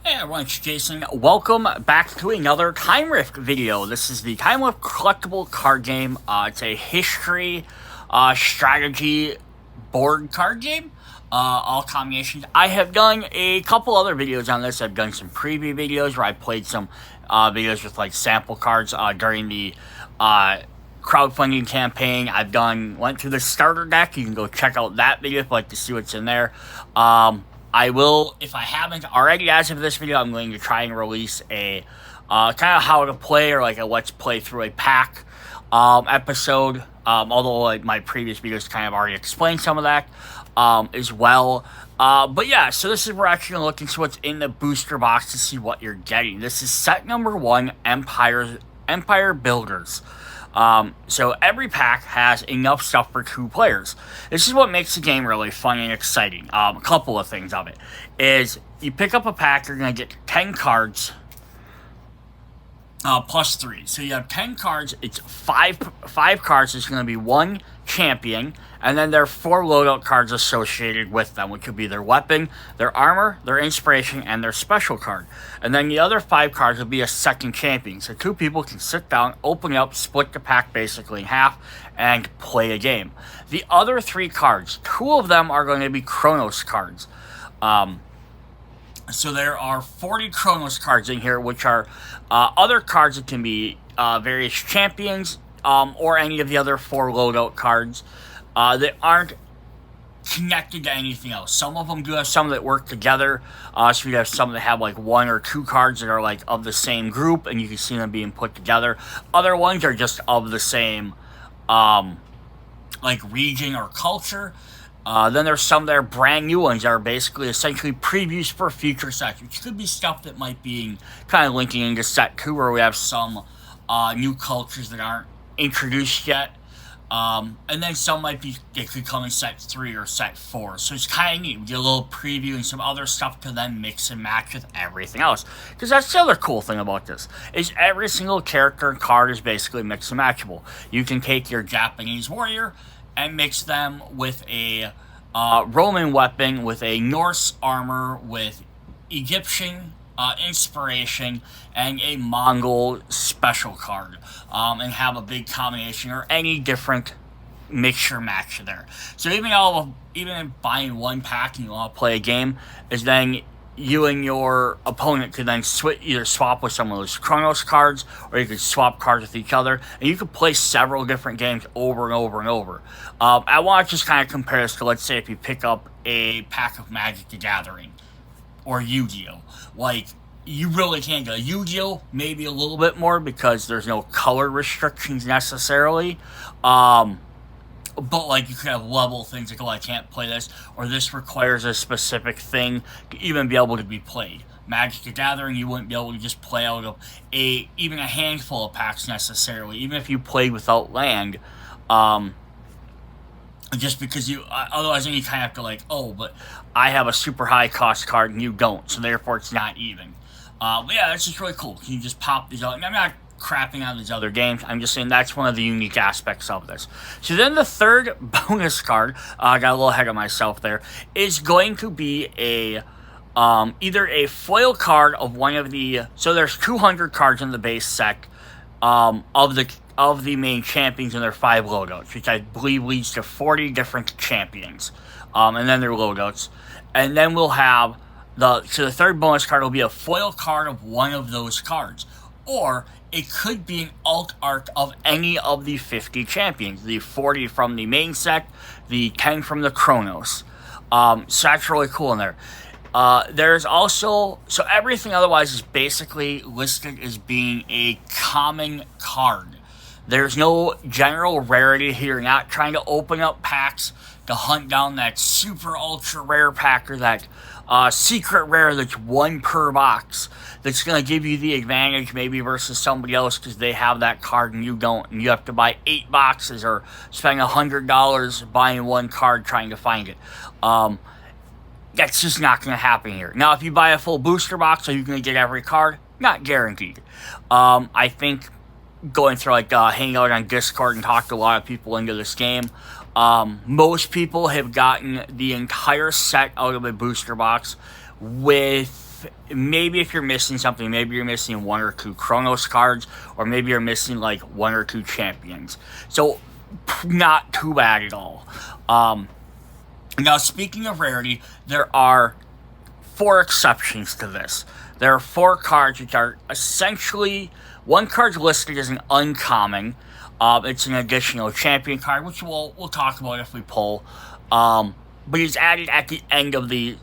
Hey everyone, it's Jason. Welcome back to another Time Rift video. This is the Time Rift collectible card game. It's a history, strategy board card game. All combinations. I have done a couple other videos on this. I've done some preview videos where I played some videos with like sample cards during the crowdfunding campaign. Went through the starter deck. You can go check out that video if you'd like to see what's in there. I will, if I haven't already as of this video, I'm going to try and release a kind of how to play or like a let's play through a pack episode. Although like my previous videos kind of already explained some of that as well. But yeah, so this is where we're actually going to look into what's in the booster box to see what you're getting. This is set number 1, Empire Builders. So every pack has enough stuff for 2 players. This is what makes the game really fun and exciting. A couple of things of it is you pick up a pack, you're going to get 10 cards plus 3. So you have 10 cards. It's five cards. It's going to be 1 champion, and then there are 4 loadout cards associated with them, which could be their weapon, their armor, their inspiration, and their special card. And then the other 5 cards will be a second champion. So 2 people can sit down, open it up, split the pack basically in half, and play a game. The other 3 cards, 2 of them are going to be Chronos cards. So there are 40 Chronos cards in here, which are other cards that can be various champions, or any of the other 4 loadout cards that aren't connected to anything else. Some of them do have some that work together. So you have some that have like 1 or 2 cards that are like of the same group, and you can see them being put together. Other ones are just of the same like region or culture. Then there's some that are brand new ones that are basically essentially previews for future sets, which could be stuff that might be kind of linking into set 2, where we have some new cultures that aren't introduced yet. And then some they could come in set 3 or set 4. So it's kind of neat. We get a little preview and some other stuff to then mix and match with everything else. Because that's the other cool thing about this, is every single character and card is basically mix and matchable. You can take your Japanese warrior and mix them with a Roman weapon, with a Norse armor, with Egyptian inspiration, and a Mongol special card, and have a big combination or any different mixture match there. So even buying 1 pack and you want to play a game, is then you and your opponent could then either swap with some of those Chronos cards, or you could swap cards with each other, and you could play several different games over and over and over. I want to just kind of compare this to, let's say, if you pick up a pack of Magic the Gathering or Yu-Gi-Oh! Like, you really can't go. Yu-Gi-Oh! Maybe a little bit more because there's no color restrictions necessarily. But, like, you could have level things like, oh, I can't play this, or this requires a specific thing to even be able to be played. Magic the Gathering, you wouldn't be able to just play out of even a handful of packs necessarily, even if you played without land, just because otherwise then you kind of have to like, oh, but I have a super high cost card and you don't, so therefore it's not even. But yeah, that's just really cool. You just pop these out, and I'm not crapping on these other games. I'm just saying that's one of the unique aspects of this. So then the third bonus card, I got a little ahead of myself there, is going to be either a foil card of one of the, so there's 200 cards in the base set of the main champions and their 5 loadouts, which I believe leads to 40 different champions, and then their loadouts. And then we'll have the third bonus card will be a foil card of one of those cards, or it could be an alt art of any of the 50 champions, the 40 from the main set, the 10 from the Chronos. So that's really cool in there. There's also, so everything otherwise is basically listed as being a common card. There's no general rarity here. You're not trying to open up packs to hunt down that super ultra rare pack, or that secret rare that's 1 per box, that's going to give you the advantage maybe versus somebody else because they have that card and you don't, and you have to buy 8 boxes or spend $100 buying 1 card trying to find it. That's just not going to happen here. Now, if you buy a full booster box, are you going to get every card? Not guaranteed. I think going through, like, hanging out on Discord and talk to a lot of people into this game, most people have gotten the entire set out of a booster box with maybe if you're missing something, maybe you're missing 1 or 2 Chronos cards, or maybe you're missing like 1 or 2 champions. So not too bad at all. Now, speaking of rarity, there are 4 exceptions to this. There are 4 cards which are essentially, one card's listed as an uncommon. It's an additional champion card, which we'll talk about if we pull. But it's added at the end of the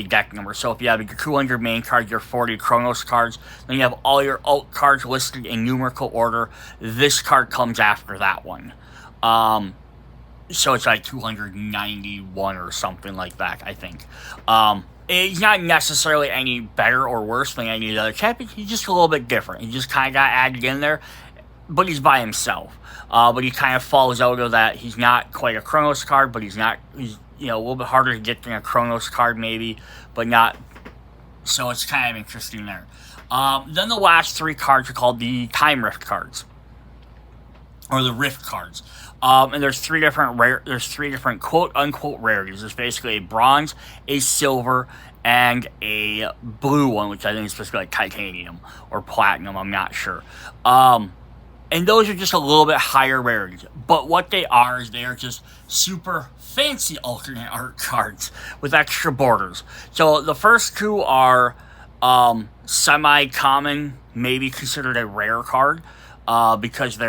deck number. So if you have your 200 main cards, your 40 Chronos cards, then you have all your alt cards listed in numerical order. This card comes after that one. So it's like 291 or something like that, I think. He's not necessarily any better or worse than any of the other champions. He's just a little bit different. He just kind of got added in there, but he's by himself. But he kind of falls out of that. He's not quite a Chronos card, but he's a little bit harder to get than a Chronos card maybe, but not. So it's kind of interesting there. Then the last 3 cards are called the Time Rift cards, or the Rift cards. And there's 3 different quote unquote rarities. There's basically a bronze, a silver, and a blue one, which I think is supposed to be like titanium or platinum, I'm not sure. And those are just a little bit higher rarities. But what they are is they are just super fancy alternate art cards with extra borders. So the first 2 are semi-common, maybe considered a rare card, because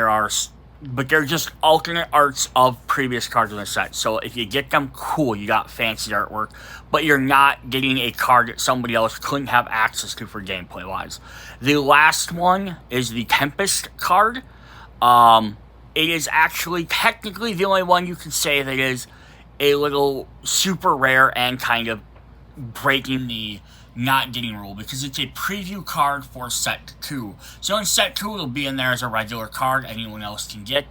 but they're just alternate arts of previous cards in the set. So if you get them, cool, you got fancy artwork, but you're not getting a card that somebody else couldn't have access to for gameplay wise. The last one is the Tempest card. It is actually technically the only one you can say that is a little super rare and kind of breaking the not getting rule, because it's a preview card for set 2. So in set 2, it'll be in there as a regular card anyone else can get,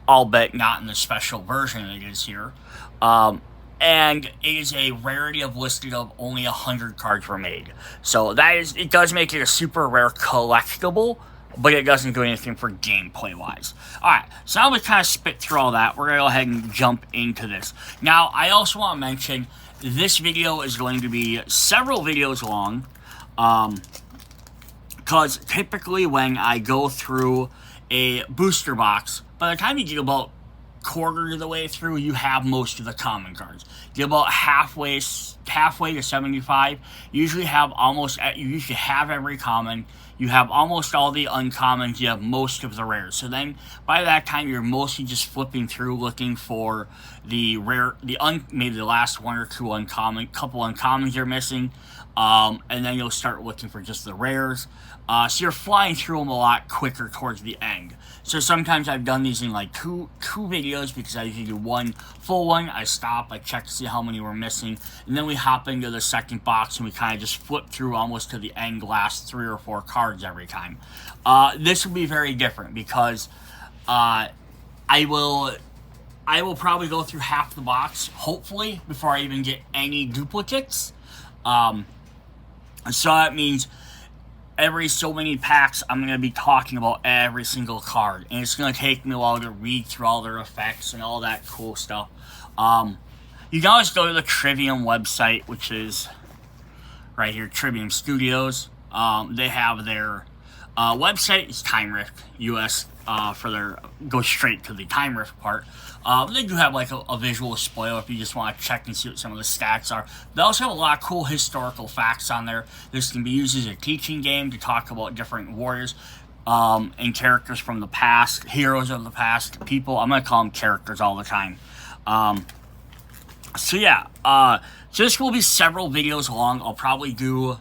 albeit not in the special version it is here. And it is a rarity of listed of only 100 cards were made. So it does make it a super rare collectible, but it doesn't do anything for gameplay wise. Alright, so now we kind of spit through all that. We're going to go ahead and jump into this. Now, I also want to mention, this video is going to be several videos long, because typically when I go through a booster box, by the time you get about quarter of the way through, you have most of the common cards. You get about halfway to 75, you usually have every common. You have almost all the uncommons, you have most of the rares. So then, by that time, you're mostly just flipping through looking for the rare, maybe the last 1 or 2 couple uncommons you're missing. And then you'll start looking for just the rares. So you're flying through them a lot quicker towards the end. So sometimes I've done these in like two videos, because I usually do one full one, I stop, I check to see how many we're missing, and then we hop into the second box and we kind of just flip through almost to the end, last 3 or 4 cards every time. This will be very different, because I will probably go through half the box, hopefully, before I even get any duplicates. So that means every so many packs, I'm going to be talking about every single card. And it's going to take me a while to read through all their effects and all that cool stuff. You can always go to the Trivium website, which is right here, Trivium Studios. They have their website, is Time Rift US, go straight to the Time Rift part. They do have like a visual spoiler if you just want to check and see what some of the stats are. They also have a lot of cool historical facts on there. This can be used as a teaching game to talk about different warriors and characters from the past, heroes of the past, people. I'm going to call them characters all the time. So this will be several videos long. I'll probably do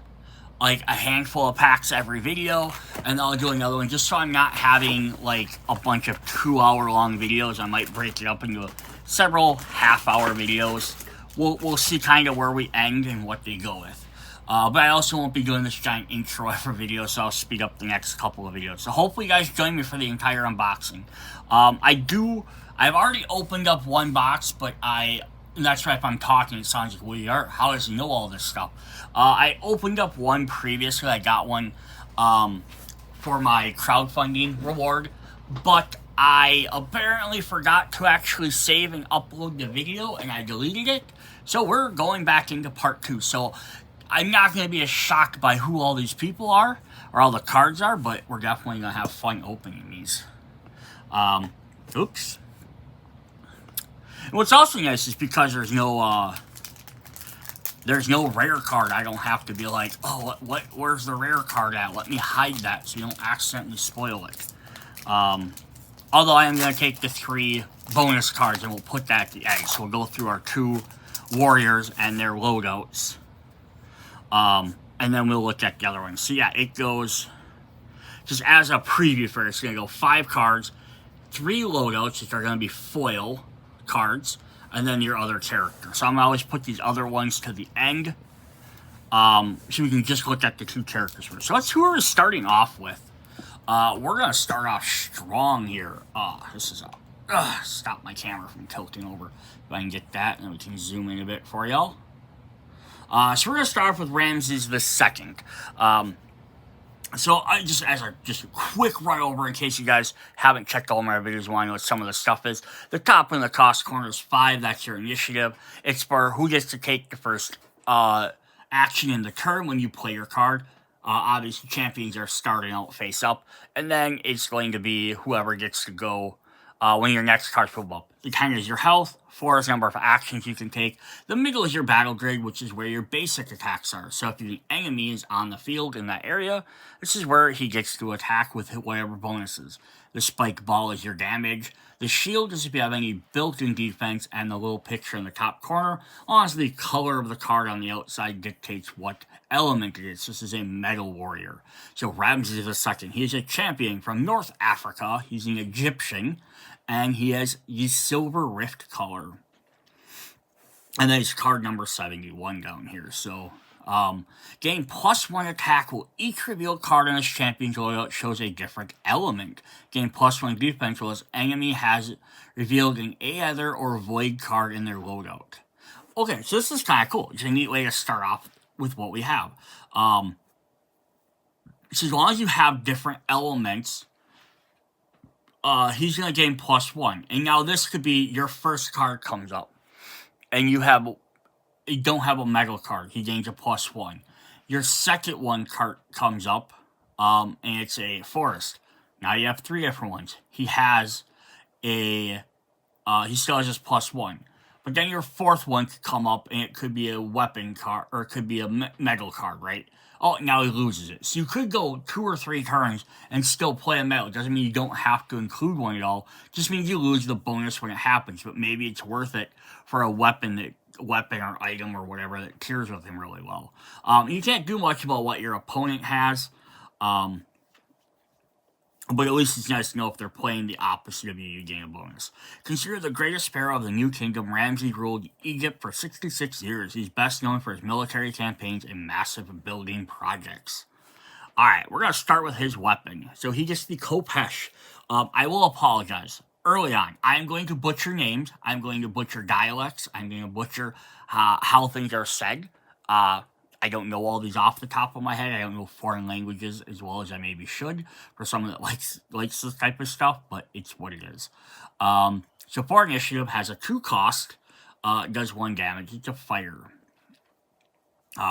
like a handful of packs every video, and I'll do another one just so I'm not having like a bunch of 2-hour long videos. I might break it up into several half-hour videos. We'll see kind of where we end and what they go with. But I also won't be doing this giant intro every video, so I'll speed up the next couple of videos. So hopefully you guys join me for the entire unboxing. I've already opened up one box, but that's right, if I'm talking, it sounds like, how does he know all this stuff? I opened up one previously. I got one for my crowdfunding reward, but I apparently forgot to actually save and upload the video, and I deleted it. So we're going back into part 2. So I'm not going to be as shocked by who all these people are, or all the cards are, but we're definitely going to have fun opening these. Oops. And what's also nice is because there's no rare card. I don't have to be like, oh, where's the rare card at? Let me hide that so you don't accidentally spoil it. Although I am going to take the 3 bonus cards and we'll put that at the end. So we'll go through our 2 warriors and their loadouts. And then we'll look at the other ones. So yeah, it goes, just as a preview for it, it's going to go 5 cards, 3 loadouts, which are going to be foil cards, and then your other character. So I'm going to always put these other ones to the end. So we can just look at the 2 characters first. So that's who we're starting off with. We're going to start off strong here. This is stop my camera from tilting over. If I can get that, and we can zoom in a bit for y'all. So we're going to start off with Ramses II. So I just, as a quick run over in case you guys haven't checked all my videos and want to know what some of the stuff is. The top in the cost corner is 5. That's your initiative. It's for who gets to take the first action in the turn when you play your card. Obviously, champions are starting out face up. And then it's going to be whoever gets to go when your next card's move up. The 10 is your health. 4 is the number of actions you can take. The middle is your battle grade, which is where your basic attacks are. So if the enemy is on the field in that area, this is where he gets to attack with whatever bonuses. The spike ball is your damage. The shield is if you have any built-in defense, and the little picture in the top corner, honestly, the color of the card on the outside dictates what element it is. This is a metal warrior. So Ramses II, he is a champion from North Africa. He's an Egyptian, and he has the silver rift color. And then it's card number 71 down here. So, gain +1 attack will each revealed card on this champion's loadout shows a different element. Gain +1 defense will this enemy has revealed an Aether or Void card in their loadout. Okay, so this is kind of cool. It's a neat way to start off with what we have. So as long as you have different elements, he's going to gain +1. And now this could be your first card comes up, and you don't have a metal card. He gains a +1. Your second one card comes up, and it's a forest. Now you have 3 different ones. He has he still has his +1. But then your fourth one could come up, and it could be a weapon card, or it could be a metal card, right? Oh, now he loses it. So you could go 2 or 3 turns and still play a metal. It doesn't mean you don't have to include one at all. It just means you lose the bonus when it happens. But maybe it's worth it for a weapon or item or whatever that tears with him really well. You can't do much about what your opponent has. But at least it's nice to know if they're playing the opposite of you, you gain a bonus. Considered the greatest pharaoh of the New Kingdom, Ramses ruled Egypt for 66 years. He's best known for his military campaigns and massive building projects. Alright, we're going to start with his weapon. So he gets the Khopesh. I will apologize. Early on, I'm going to butcher names. I'm going to butcher dialects. I'm going to butcher how things are said. I don't know all these off the top of my head. I don't know foreign languages as well as I maybe should for someone that likes this type of stuff, but it's what it is. So for initiative has a 2 cost, does 1 damage. It's a fighter.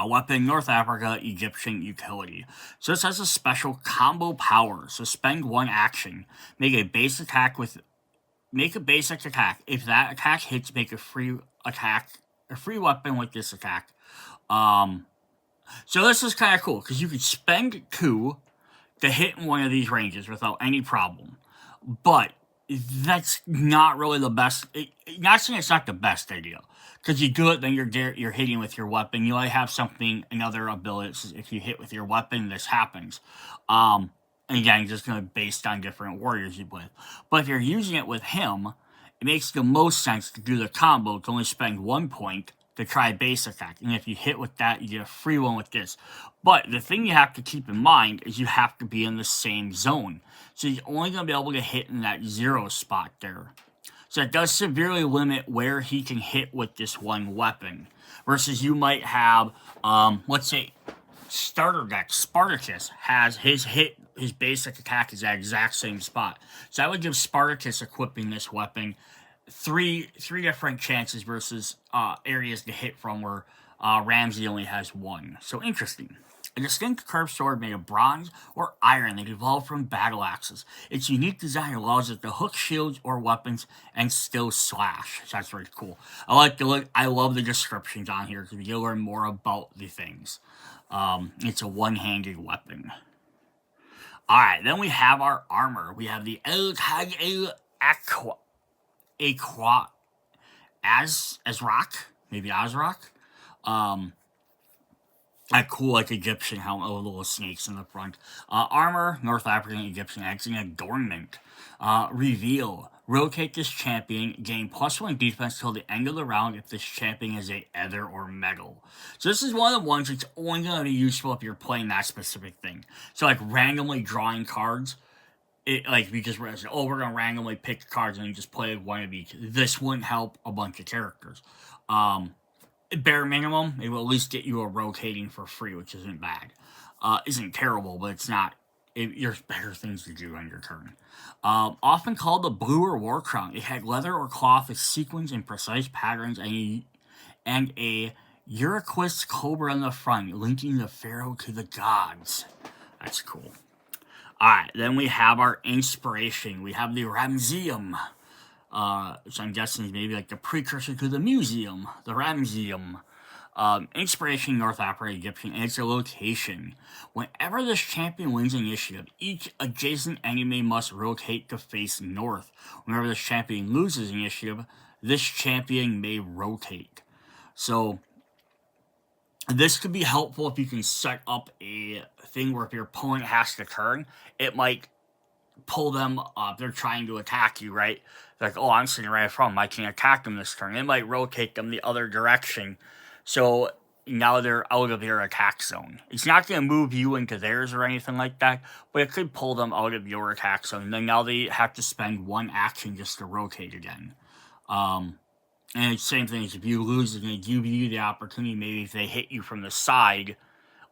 Weapon, North Africa, Egyptian utility. So this has a special combo power. So spend 1 action. Make a basic attack. If that attack hits, make a free weapon with this attack. So this is kind of cool, because you could spend 2 to hit in one of these ranges without any problem. But that's not really the best. Not saying it's not the best idea. Because you do it, then you're hitting with your weapon. You might have another ability. If you hit with your weapon, this happens. And again, just going to be based on different warriors you play with. But if you're using it with him, it makes the most sense to do the combo to only spend 1 point to try base attack. And if you hit with that, you get a free one with this. But the thing you have to keep in mind is you have to be in the same zone. So you're only going to be able to hit in that 0 spot there. So it does severely limit where he can hit with this one weapon. Versus you might have, let's say, starter deck, Spartacus has his basic attack is that exact same spot. So I would give Spartacus equipping this weapon three different chances versus areas to hit from where Ramsey only has 1. So interesting. A distinct curved sword made of bronze or iron that evolved from battle axes. Its unique design allows it to hook shields or weapons and still slash. So that's really cool. I like the look. I love the descriptions on here because you learn more about the things. It's a one-handed weapon. Alright, then we have our armor. We have the El Tag El Aqua Azrak, maybe Azrak. That cool, like, Egyptian helmet with little snakes in the front. Armor, North African Egyptian accent adornment. Reveal. Rotate this champion, gain +1 defense till the end of the round if this champion is a ether or metal. So this is one of the ones that's only going to be useful if you're playing that specific thing. So, like, randomly drawing cards. Like, if you just realize, oh, we're going to randomly pick cards and just play one of each. This wouldn't help a bunch of characters. Bare minimum, it will at least get you a rotating for free, which isn't bad. Isn't terrible, but it's not. There's better things to do on your turn. Often called the Bluer War Crown, it had leather or cloth with sequins and precise patterns and a Uraquis cobra on the front, linking the pharaoh to the gods. That's cool. Alright, then we have our inspiration. We have the Ramseum. Which I'm guessing is maybe like the precursor to the museum, the Ramseum. Inspiration North Africa Egyptian, and it's a location. Whenever this champion wins initiative, each adjacent enemy must rotate to face north. Whenever this champion loses initiative, this champion may rotate. So, this could be helpful if you can set up a thing where if your opponent has to turn, it might pull them up. They're trying to attack you, right? Like, oh, I'm sitting right in front of them. I can't attack them this turn. It might rotate them the other direction. So now they're out of your attack zone. It's not going to move you into theirs or anything like that, but it could pull them out of your attack zone. And then now they have to spend 1 action just to rotate again. And it's the same thing as if you lose, it's going to give you the opportunity, maybe if they hit you from the side,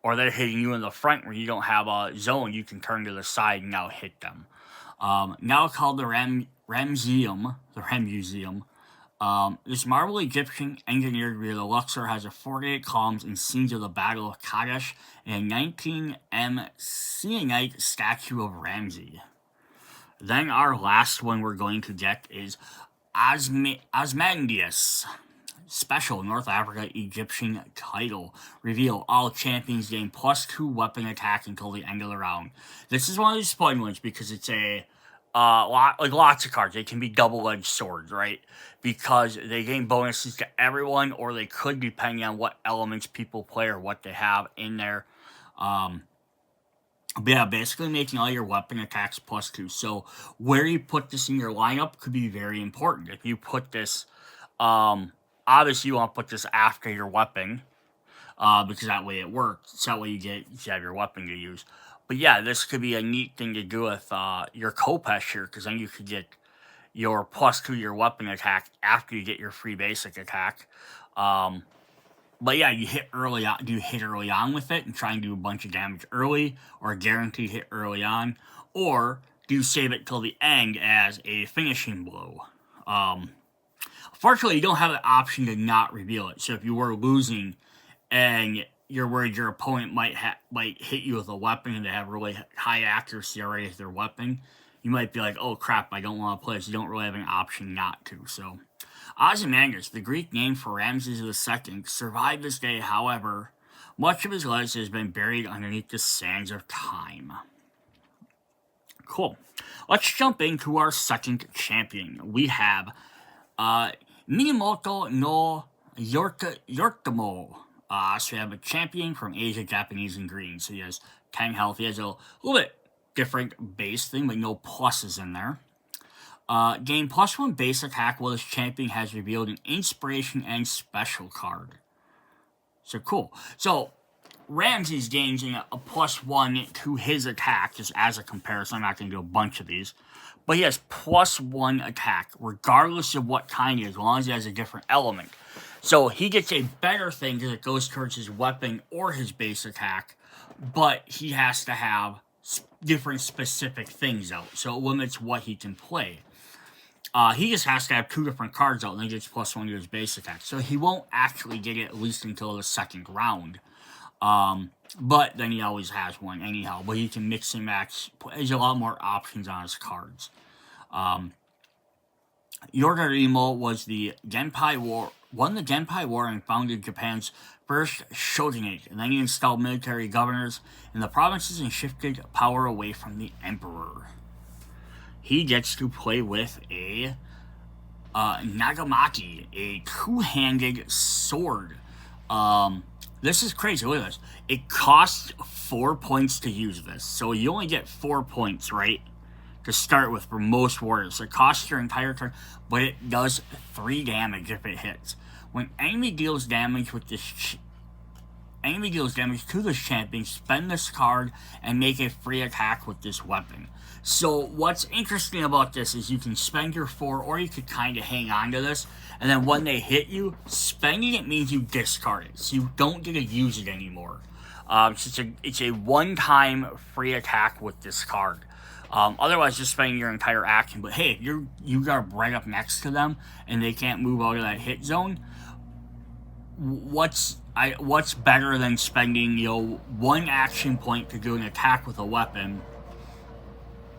or they're hitting you in the front where you don't have a zone, you can turn to the side and now hit them. Now called the Ramseum, this marble Egyptian engineered rear, the Luxor has a 48 columns and scenes of the Battle of Kadesh and a 19 M Syenite statue of Ramsey. Then our last one we're going to get is Osmandius. Special North Africa Egyptian title. Reveal. All champions gain +2 weapon attack until the end of the round. This is one of these fun ones because it's a lots of cards. They can be double-edged swords, right? Because they gain bonuses to everyone, or they could, depending on what elements people play or what they have in there. But yeah, basically making all your weapon attacks +2. So where you put this in your lineup could be very important. If you put this, obviously you want to put this after your weapon, because that way it works. So that way you have your weapon to use. But yeah, this could be a neat thing to do with your Khopesh here, because then you could get your +2 your weapon attack after you get your free basic attack. But yeah, you hit early on. Do you hit early on with it and try and do a bunch of damage early, or a guaranteed hit early on, or do you save it till the end as a finishing blow? Fortunately, you don't have the option to not reveal it. So if you were losing and you're worried your opponent might hit you with a weapon and they have really high accuracy already with their weapon, you might be like, oh crap, I don't want to play this. You don't really have an option not to. So, Ozymandias, the Greek name for Ramses II, survived this day. However, much of his legacy has been buried underneath the sands of time. Cool. Let's jump into our second champion. We have Minamoto no Yoritomo. So we have a champion from Asia, Japanese, and green. So he has 10 health. He has a little bit different base thing, but no pluses in there. Gain +1 base attack while this champion has revealed an inspiration and special card. So cool. So Ramses gains a +1 to his attack, just as a comparison. I'm not going to do a bunch of these. But he has +1 attack, regardless of what kind he is, as long as he has a different element. So he gets a better thing because it goes towards his weapon or his base attack, but he has to have different specific things out, so it limits what he can play. He just has to have 2 different cards out, and then gets +1 to his base attack. So he won't actually get it at least until the second round. But then he always has one anyhow. But he can mix and match. There's a lot more options on his cards. Yorgarimo was the Genpai War, won the Genpai War and founded Japan's first shogunate, and then he installed military governors in the provinces and shifted power away from the emperor. He gets to play with a Nagamaki, a two-handed sword. This is crazy. Look at this. It costs 4 points to use this, so you only get 4 points, right? To start with for most warriors. It costs your entire turn, but it does 3 damage if it hits. When enemy deals damage with this to this champion, spend this card and make a free attack with this weapon. So what's interesting about this is you can spend your 4, or you could kind of hang on to this, and then when they hit you, spending it means you discard it, so you don't get to use it anymore. It's a one-time free attack with this card. Otherwise, just spending your entire action. But hey, if you got right up next to them and they can't move out of that hit zone, what's better than spending 1 action point to do an attack with a weapon,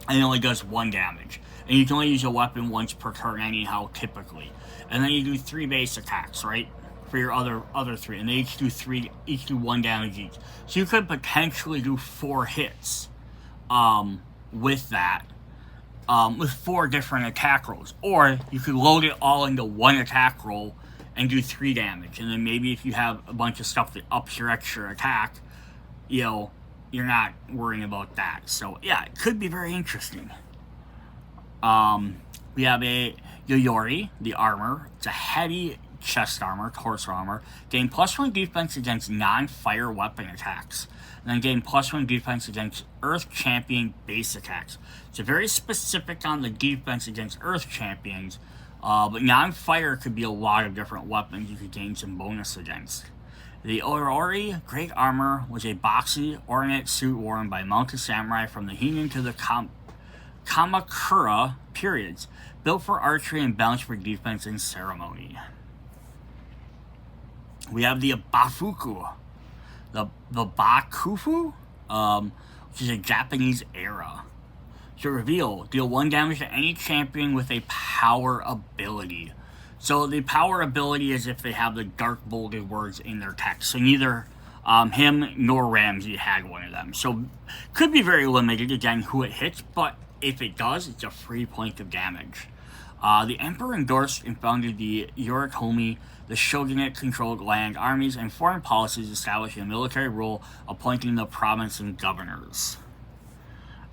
and it only does 1 damage, and you can only use a weapon once per turn anyhow, typically, and then you do 3 base attacks, right? For your other 3, and they each do 1 damage each. So you could potentially do 4 hits. With that, with 4 different attack rolls. Or you could load it all into 1 attack roll and do 3 damage. And then maybe if you have a bunch of stuff that ups your extra attack, you're not worrying about that. So yeah, it could be very interesting. We have a Yoyori, the armor. It's a heavy chest armor, torso armor. Gain +1 defense against non-fire weapon attacks. And then gain +1 defense against Earth Champion base attacks. So very specific on the defense against Earth Champions, but non-fire could be a lot of different weapons you could gain some bonus against. The Orori Great Armor was a boxy, ornate suit worn by mounted samurai from the Heian to the Kamakura periods, built for archery and balanced for defense and ceremony. We have the Bafuku. The Bakufu, which is a Japanese era. To reveal, deal 1 damage to any champion with a power ability. So the power ability is if they have the dark bolded words in their text. So neither him nor Ramsey had one of them. So could be very limited, again, who it hits, but if it does, it's a free point of damage. The Emperor endorsed and founded the Yoritomi. The shogunate controlled land, armies, and foreign policies, establishing a military rule, appointing the province and governors.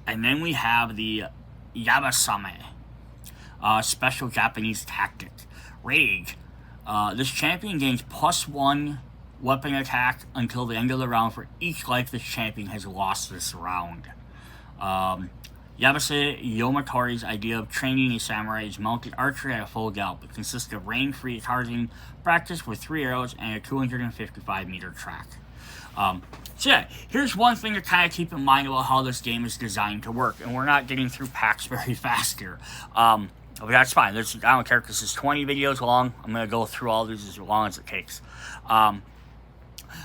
And then we have the Yabasame, special Japanese tactic. Rage. This champion gains +1 weapon attack until the end of the round for each life this champion has lost this round. Yabase Yomatori's idea of training a samurai is mounted archery at a full gallop. It consists of rain-free targeting practice with 3 arrows and a 255-meter track. So yeah, here's one thing to kind of keep in mind about how this game is designed to work. And we're not getting through packs very fast here. But that's fine. I don't care because this is 20 videos long. I'm going to go through all these as long as it takes.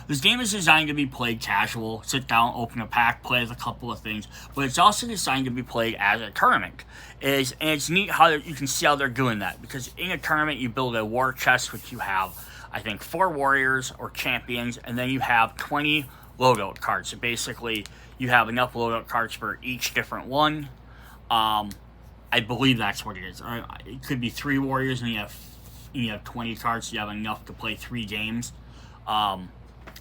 This game is designed to be played casual, sit down, open a pack, play with a couple of things, but it's also designed to be played as a tournament. And it's neat how you can see how they're doing that, because in a tournament you build a war chest, which you have, I think, 4 warriors or champions, and then you have 20 loadout cards. So basically, you have enough loadout cards for each different one. I believe that's what it is. It could be 3 warriors, and you have 20 cards, so you have enough to play 3 games.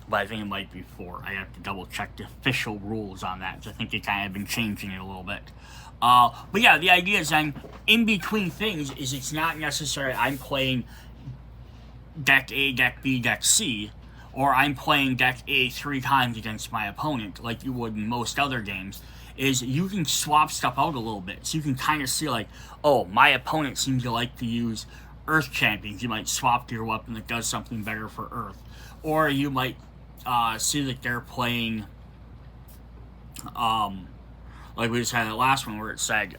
But I think it might be 4. I have to double check the official rules on that. So I think they kind of been changing it a little bit. But yeah, the idea is then in between things is it's not necessarily I'm playing deck A, deck B, deck C, or I'm playing deck A 3 times against my opponent like you would in most other games. Is you can swap stuff out a little bit. So you can kind of see like, oh, my opponent seems to like to use Earth Champions. You might swap to your weapon that does something better for Earth. Or you might see that they're playing, like we just had the last one where it said,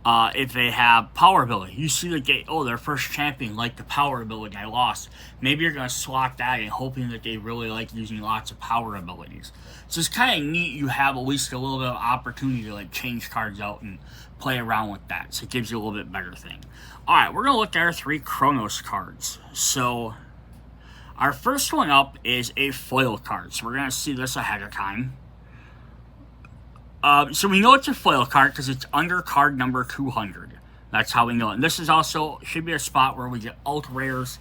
if they have power ability. You see their first champion like the power ability I lost. Maybe you're going to slot that in, hoping that they really like using lots of power abilities. So it's kind of neat. You have at least a little bit of opportunity to like change cards out and play around with that. So it gives you a little bit better thing. All right, we're going to look at our 3 Chronos cards. So our first one up is a foil card. So we're going to see this ahead of time. So we know it's a foil card because it's under card number 200. That's how we know it. And this is also, should be a spot where we get alt rares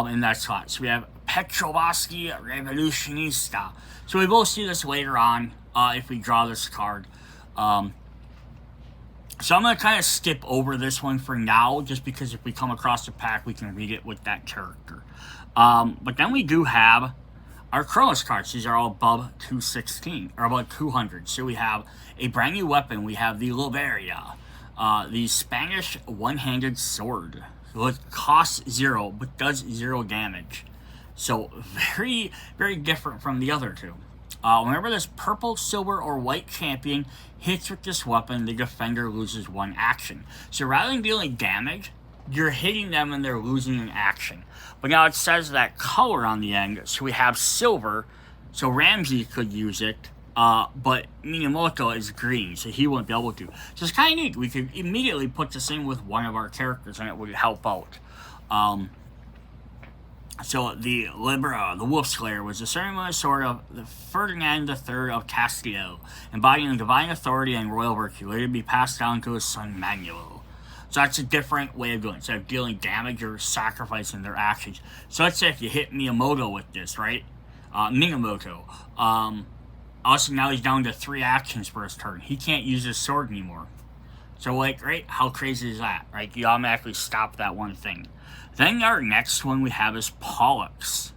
in that slot. So we have Petrovsky Revolutionista. So we will see this later on if we draw this card. So I'm going to kind of skip over this one for now, just because if we come across the pack, we can read it with that character. But then we do have our Chronos cards. These are all above 216, or above 200. So we have a brand new weapon. We have the Loberia, the Spanish one-handed sword. So it costs 0, but does 0 damage. So very, very different from the other two. Whenever this purple, silver, or white champion hits with this weapon, the defender loses 1 action. So rather than dealing damage, you're hitting them and they're losing an action. But now it says that color on the end, so we have silver, so Ramsey could use it, but Minamoto is green, so he wouldn't be able to. So it's kind of neat. We could immediately put this in with one of our characters and it would help out. So the Libera, the Wolf Slayer, was a ceremonial sword of the Ferdinand III of Castile, embodying divine authority and royal virtue, later to be passed down to his son Manuel. So that's a different way of doing it. Instead of dealing damage, you're sacrificing their actions. So let's say if you hit Miyamoto with this, right? Minamoto. Also, now he's down to 3 actions for his turn. He can't use his sword anymore. So, like, right? How crazy is that, right? You automatically stop that one thing. Then our next one we have is Pollux.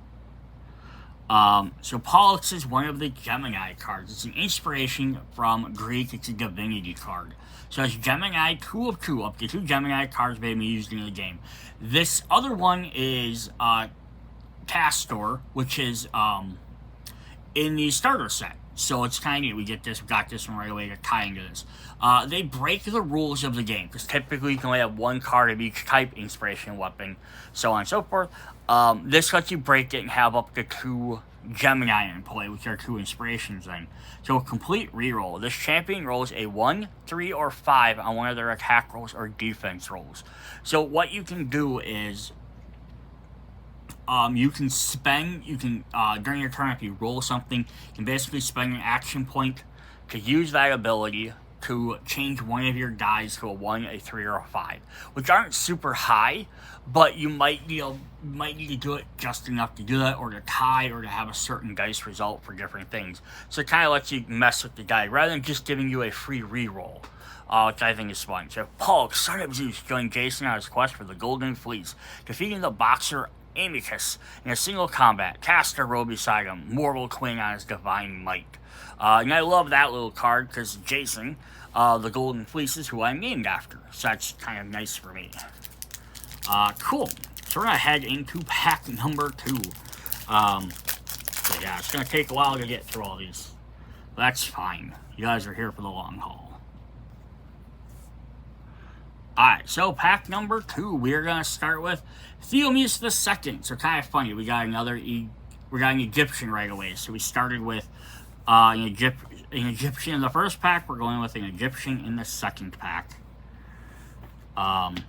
So Pollux is one of the Gemini cards. It's an inspiration from Greek. It's a divinity card. So it's Gemini 2 of 2. Up to 2 Gemini cards may be used in the game. This other one is Castor, which is in the starter set. So it's kind of neat. We got this one right away to tie into this. They break the rules of the game, because typically you can only have 1 card of each type, inspiration, weapon, so on and so forth. This lets you break it and have up to 2 Gemini in play, which are 2 inspirations then. So a complete reroll. This champion rolls a 1, 3, or 5 on one of their attack rolls or defense rolls. So what you can do is you can during your turn, if you roll something, you can basically spend an action point to use that ability to change one of your dice to a 1, a 3, or a 5, which aren't super high, but you might need to do it just enough to do that, or to tie, or to have a certain dice result for different things. So it kind of lets you mess with the die, rather than just giving you a free reroll, which I think is fun. So Paul, son of Zeus, joined Jason on his quest for the Golden Fleece, defeating the boxer Amicus in a single combat. Castor rode beside him, mortal twin on his divine might. And I love that little card because Jason, the Golden Fleece, is who I'm named after. So that's kind of nice for me. Cool. So we're going to head into pack number 2. So yeah, it's going to take a while to get through all these. But that's fine. You guys are here for the long haul. Alright, so pack number 2, we're going to start with Theomis II. So kind of funny, we got an Egyptian right away. So we started with an Egyptian in the first pack. We're going with an Egyptian in the second pack. Kind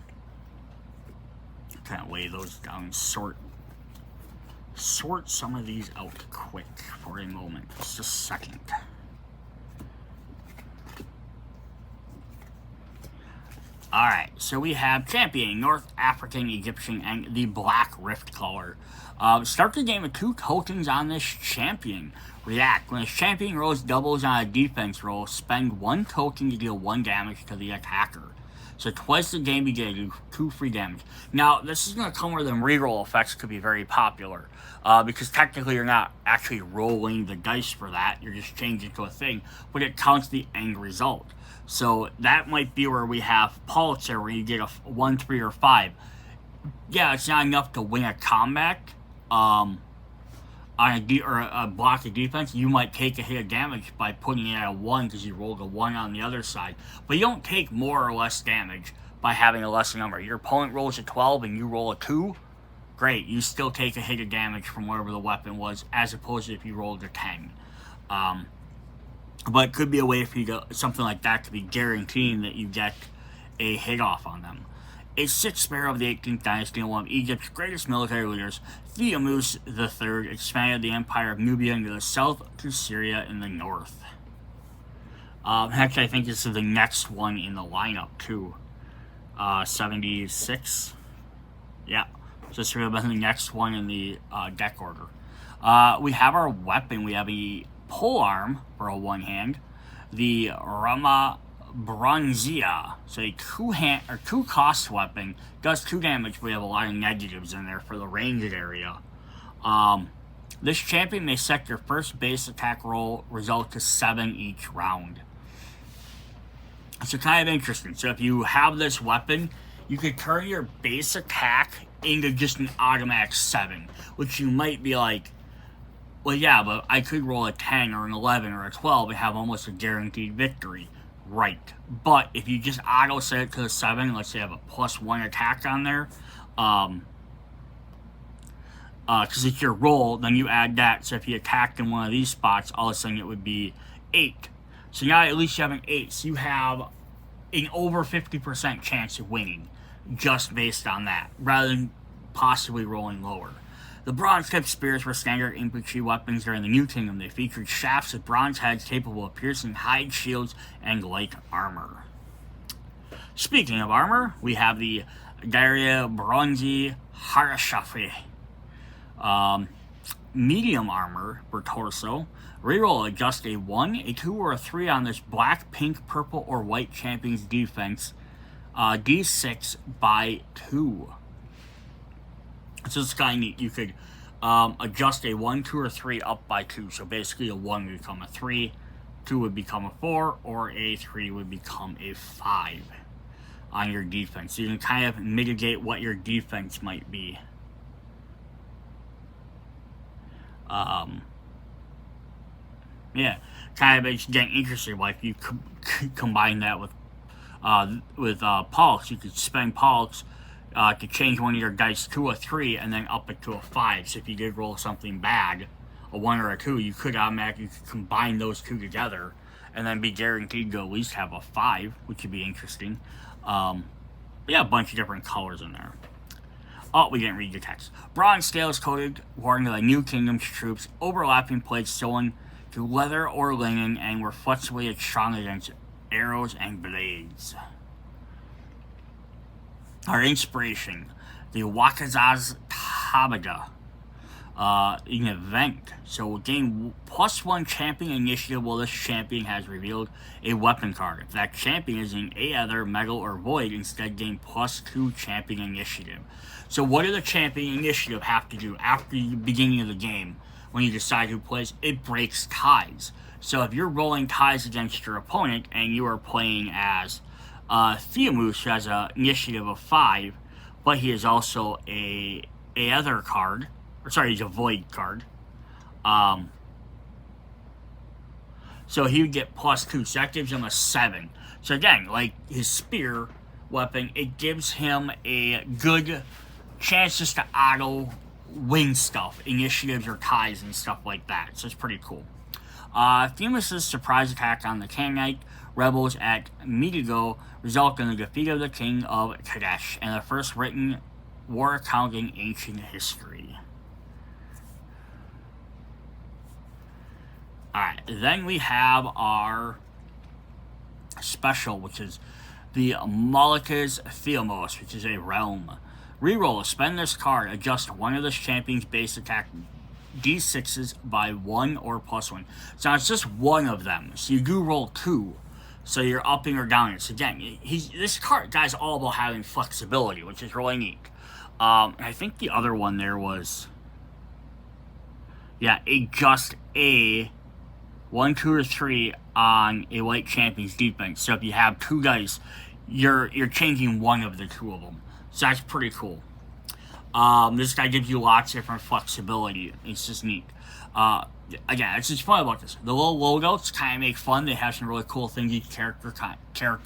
of lay those down and sort some of these out quick for a moment. Just a second. Alright, so we have champion, North African Egyptian, and the Black Rift color. Start the game with 2 tokens on this champion. React. When this champion rolls doubles on a defense roll, spend 1 token to deal 1 damage to the attacker. So twice the game you get 2 free damage. Now, this is going to come where the reroll effects could be very popular. Because technically you're not actually rolling the dice for that. You're just changing to a thing. But it counts the end result. So that might be where we have Pulitzer, where you get a 1, 3, or 5. Yeah, it's not enough to win a combat. on a block of defense, you might take a hit of damage by putting it at a 1 because you rolled a 1 on the other side. But you don't take more or less damage by having a lesser number. Your opponent rolls a 12 and you roll a 2, great. You still take a hit of damage from wherever the weapon was, as opposed to if you rolled a 10. But it could be a way for you to, something like that could be guaranteeing that you get a hit off on them. A sixth pharaoh of the 18th dynasty and one of Egypt's greatest military leaders, Thutmose III expanded the empire of Nubia into the south to Syria in the north. Actually, I think this is the next one in the lineup, too. 76. Yeah, so this would have been the next one in the deck order. We have our weapon. We have a polearm for a one hand, the Rama Bronzia, so a 2-cost weapon, does 2 damage, but we have a lot of negatives in there for the ranged area. This champion may set your first base attack roll result to 7 each round. So kind of interesting. So if you have this weapon, you could turn your base attack into just an automatic 7, which you might be like, well, yeah, but I could roll a 10 or an 11 or a 12 and have almost a guaranteed victory. Right. But if you just auto set it to the 7, let's say you have a +1 attack on there, because it's your roll, then you add that. So if you attacked in one of these spots, all of a sudden it would be 8. So now at least you have an 8. So you have an over 50% chance of winning just based on that, rather than possibly rolling lower. The bronze-tipped spears were standard infantry weapons during the New Kingdom. They featured shafts with bronze heads capable of piercing hide shields and light armor. Speaking of armor, we have the Daria Bronzi Harashafi. Medium armor for torso. Reroll adjust a 1, a 2, or a 3 on this black, pink, purple, or white champion's defense. D6 by 2. So it's kind of neat. You could adjust a 1, 2, or 3 up by 2. So basically a 1 would become a 3, 2 would become a 4, or a 3 would become a 5 on your defense. So you can kind of mitigate what your defense might be. Yeah, kind of it's getting interesting. Like if you combine that with Pollux, you could spend Pollux to change one of your dice to a 3 and then up it to a 5. So if you did roll something bad, a 1 or a 2, you could automatically combine those two together and then be guaranteed to at least have a 5, which would be interesting. Yeah, a bunch of different colors in there. Oh, we didn't read the text. Bronze scales coated, worn by New Kingdom's troops, overlapping plates sewn to leather or linen, and were fluctuated strong against arrows and blades. Our inspiration, the Wakazaz Tabada, an event. So we'll gain +1 champion initiative while this champion has revealed a weapon card. If that champion is in Aether, Metal, or Void, instead gain +2 champion initiative. So what does the champion initiative have to do after the beginning of the game when you decide who plays? It breaks ties. So if you're rolling ties against your opponent and you are playing as Thutmose, who has an initiative of 5, but he is also a other card, or sorry, he's a void card. So he would get +2, so that gives him a 7. So again, like his spear weapon, it gives him a good chance just to auto win stuff, initiatives or ties and stuff like that. So it's pretty cool. Thutmose's surprise attack on the Canaanite rebels at Megiddo resulted in the defeat of the king of Kadesh and the first written war account in ancient history. Alright, then we have our special, which is the Moloch's Theomos, which is a realm. Reroll, spend this card, adjust one of this champion's base attack D6s by 1 or +1. So it's just one of them. So you do roll 2. So you're upping or downing. So again, this card, guy's all about having flexibility, which is really neat. I think the other one there was, yeah, just a 1, 2, or 3 on a white champion's defense. So if you have 2 dice, you're changing one of the 2 of them. So that's pretty cool. This guy gives you lots of different flexibility. It's just neat. Uh, Again, it's just fun about this. The little logos kind of make fun. They have some really cool things each character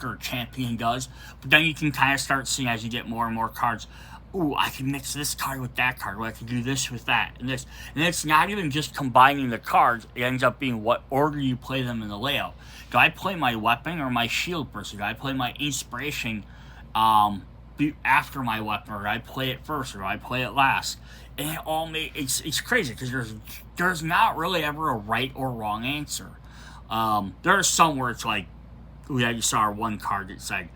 or champion does. But then you can kind of start seeing as you get more and more cards. Ooh, I can mix this card with that card. Or I can do this with that and this. And it's not even just combining the cards. It ends up being what order you play them in the layout. Do I play my weapon or my shield person? Do I play my inspiration after my weapon, or do I play it first, or do I play it last? And it all it's crazy because there's not really ever a right or wrong answer. There's some where it's like we had saw our one card that said,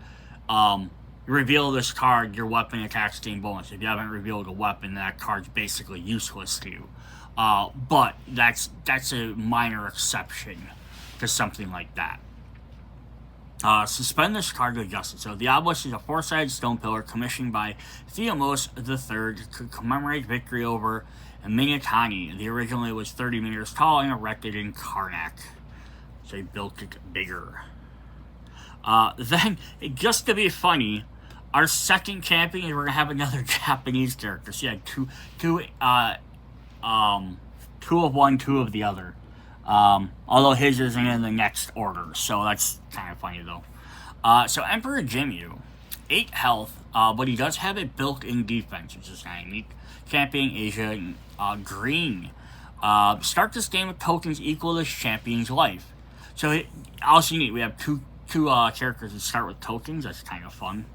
you reveal this card, your weapon attacks gain bonus. If you haven't revealed a weapon, that card's basically useless to you. But that's a minor exception to something like that. Suspend this card to adjust it. So the obelisk is a four-sided stone pillar commissioned by Theomos III to commemorate victory over Minatani. The originally was 30 meters tall and erected in Karnak. So they built it bigger. Then, just to be funny, our second champion, we're gonna have another Japanese character. So you had two of one, two of the other. Although his isn't in the next order, so that's kind of funny though. So Emperor Jimmu, 8 health, but he does have a built-in defense, which is kind of neat. Champion Asia, green. Start this game with tokens equal to this champion's life. So also neat. We have two characters that start with tokens. That's kind of fun.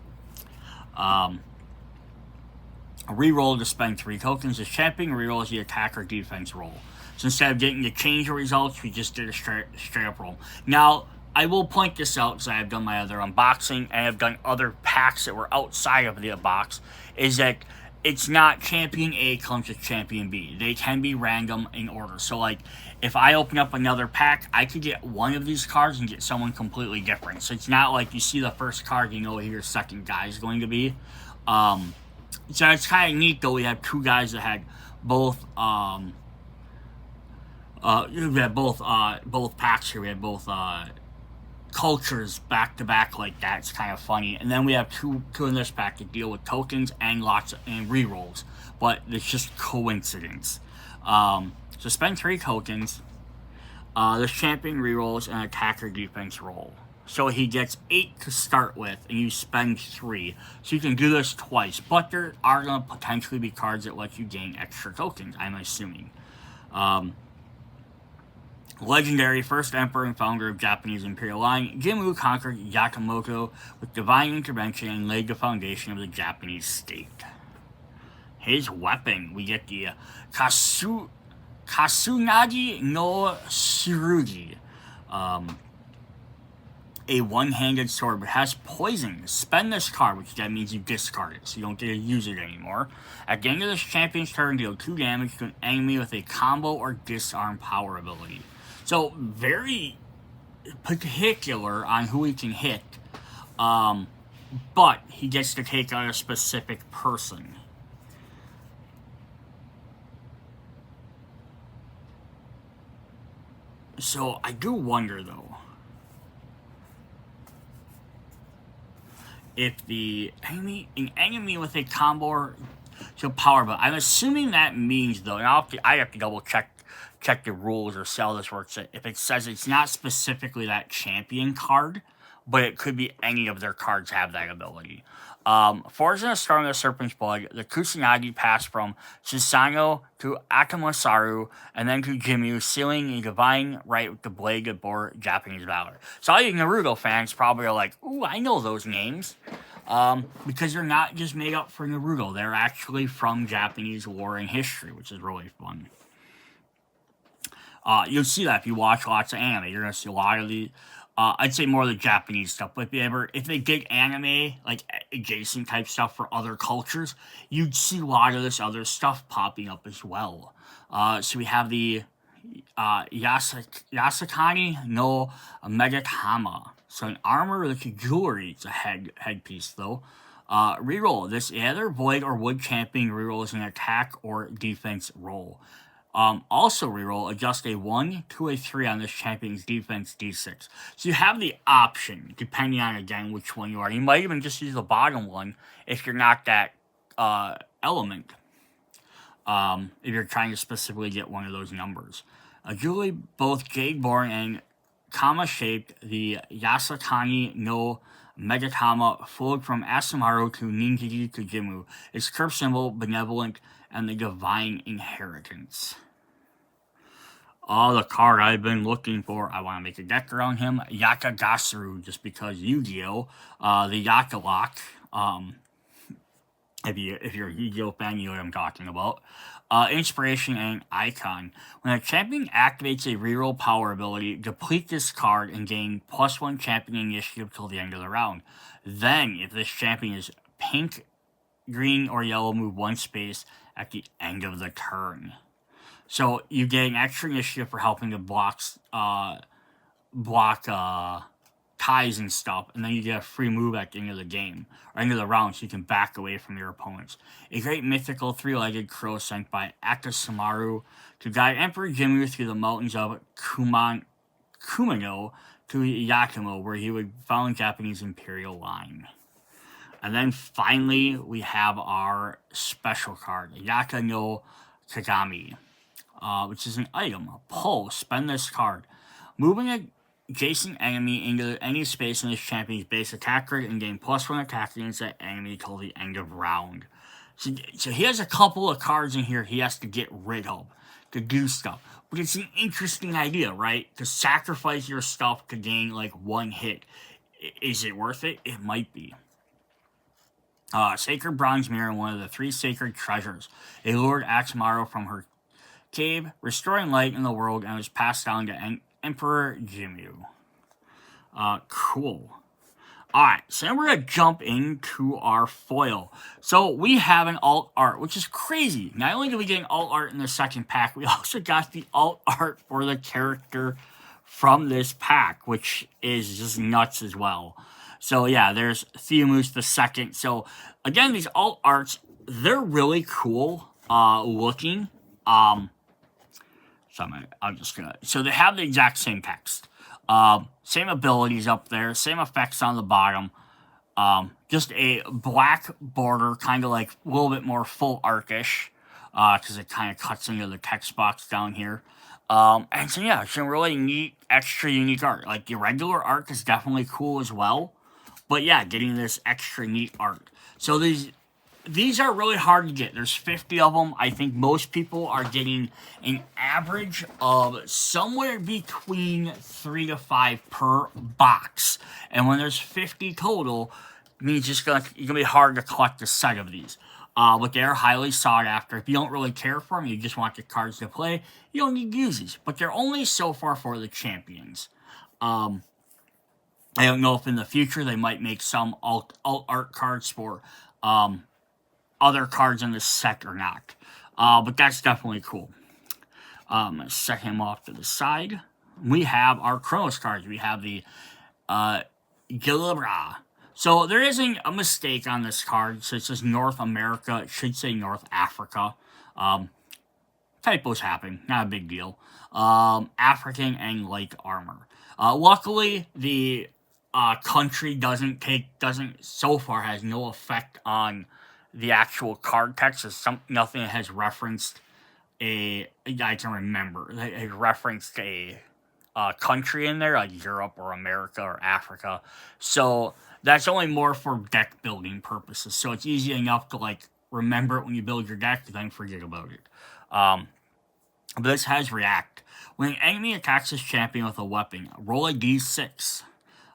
Reroll to spend 3 tokens. This champion rerolls the attack or defense roll. So instead of getting to change the results, we just did a straight up roll. Now, I will point this out because I have done my other unboxing and I've done other packs that were outside of the box, is that it's not Champion A comes with Champion B. They can be random in order. So, like, if I open up another pack, I could get one of these cards and get someone completely different. So it's not like you see the first card, you know who your second guy is going to be. So it's kind of neat, though. We have 2 guys that had both... we had both packs here. We had both cultures back to back like that. It's kind of funny. And then we have two in this pack that deal with tokens and and rerolls. But it's just coincidence. So spend 3 tokens. This champion rerolls an attacker defense roll. So he gets 8 to start with, and you spend 3. So you can do this twice. But there are going to potentially be cards that let you gain extra tokens, I'm assuming. Legendary first emperor and founder of Japanese imperial line, Jimmu conquered Yamato with divine intervention and laid the foundation of the Japanese state. His weapon, we get the Kasunagi no Tsurugi, a one-handed sword, but has poison. Spend this card, which that means you discard it, so you don't get to use it anymore. At the end of this champion's turn, deal 2 damage to an enemy with a combo or disarm power ability. So, very particular on who he can hit, but he gets to take out a specific person. So, I do wonder, though, if the enemy with a combo or power, but I'm assuming that means, though, and I have to double check the rules or see how this works. If it says it's not specifically that champion card, but it could be any of their cards have that ability. Forged in a storm of the Serpent's Blood, the Kusanagi passed from Susanoo to Akamasaru and then to Jimmu, sealing a divine right with the blade that bore Japanese valor. So all you Naruto fans probably are like, ooh, I know those names. Because they're not just made up for Naruto. They're actually from Japanese lore and history, which is really fun. You'll see that if you watch lots of anime. You're going to see a lot of the, I'd say more of the Japanese stuff. But if they did anime, like adjacent type stuff for other cultures, you'd see a lot of this other stuff popping up as well. So we have the Yasakani no Megatama. So an armor with jewelry. It's a headpiece though. Reroll. This either void or wood champion rerolls an attack or defense roll. Also reroll, adjust a 1 to a 3 on this champion's defense d6. So you have the option, depending on, again, which one you are. You might even just use the bottom one if you're not that element. if you're trying to specifically get one of those numbers. Julie, both Jade-born and Kama-shaped, the Yasakani no Megatama flowed from Asamaru to Ninjiji to Jimu. Its curve symbol, benevolent, and the divine inheritance. Oh, the card I've been looking for. I want to make a deck around him. Yakagasuru, just because Yu-Gi-Oh! The Yakalok. If you're a Yu-Gi-Oh! Fan, you know what I'm talking about. Inspiration and Icon. When a champion activates a reroll power ability, deplete this card and gain +1 champion initiative till the end of the round. Then, if this champion is pink, green, or yellow, move 1 space at the end of the turn. So you get an extra initiative for helping to block ties and stuff, and then you get a free move at the end of the game, or end of the round, so you can back away from your opponents. A great mythical 3-legged crow sent by Akasamaru to guide Emperor Jimmu through the mountains of Kumano to Yakumo, where he would follow Japanese imperial line. And then finally, we have our special card, Yaka no Kagami, which is an item. Pull, spend this card. Moving a adjacent enemy into any space in this champion's base attack grid and gain +1 attack against that enemy till the end of round. So he has a couple of cards in here he has to get rid of to do stuff. But it's an interesting idea, right? To sacrifice your stuff to gain like 1 hit. Is it worth it? It might be. Sacred Bronze Mirror, one of the 3 sacred treasures. It lured Akasamaru from her cave, restoring light in the world, and was passed down to Emperor Jimmu. Cool. Alright, so then we're going to jump into our foil. So we have an alt art, which is crazy. Not only do we get an alt art in the second pack, we also got the alt art for the character from this pack, which is just nuts as well. So yeah, there's Theomus the second. So again, these alt arts, they're really cool looking. So they have the exact same text. Same abilities up there, same effects on the bottom. Just a black border, kind of like a little bit more full arc-ish, because it kind of cuts into the text box down here. And so yeah, some really neat, extra unique art. Like the regular art is definitely cool as well. But yeah, getting this extra neat art. So these are really hard to get. There's 50 of them. I think most people are getting an average of somewhere between 3 to 5 per box. And when there's 50 total, it means it's gonna be hard to collect a set of these. But they're highly sought after. If you don't really care for them, you just want the cards to play, you don't need to use these. But they're only so far for the champions. I don't know if in the future they might make some alt art cards for other cards in this set or not. But that's definitely cool. Let's set him off to the side. We have our Chronos cards. We have the Gilibra. So there isn't a mistake on this card. So it says North America. It should say North Africa. Typos happen. Not a big deal. African and light armor. Luckily, the country doesn't so far has no effect on the actual card text. Nothing has referenced I can remember. It referenced a country in there, like Europe or America or Africa. So that's only more for deck building purposes. So it's easy enough to like remember it when you build your deck, then forget about it. But this has react. When an enemy attacks this champion with a weapon, roll a d6.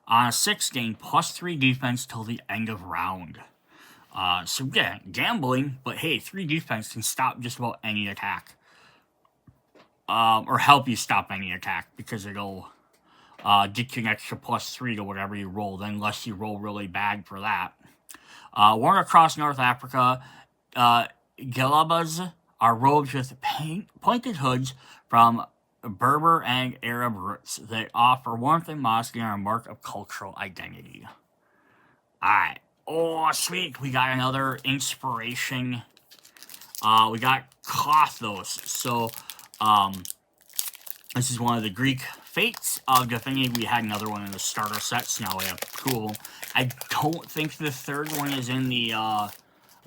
On a 6, gain +3 defense till the end of round. So yeah, gambling, but hey, 3 defense can stop just about any attack. Or help you stop any attack, because it'll get you an extra +3 to whatever you roll, unless you roll really bad for that. Worn across North Africa, Gelabas are robes with pointed hoods from Berber and Arab roots that offer warmth and modesty and are a mark of cultural identity. Alright. Oh, sweet. We got another inspiration. We got Kothos. So, this is one of the Greek fates. Definitely, we had another one in the starter set, so now we have 2 of them. I don't think the third one is in the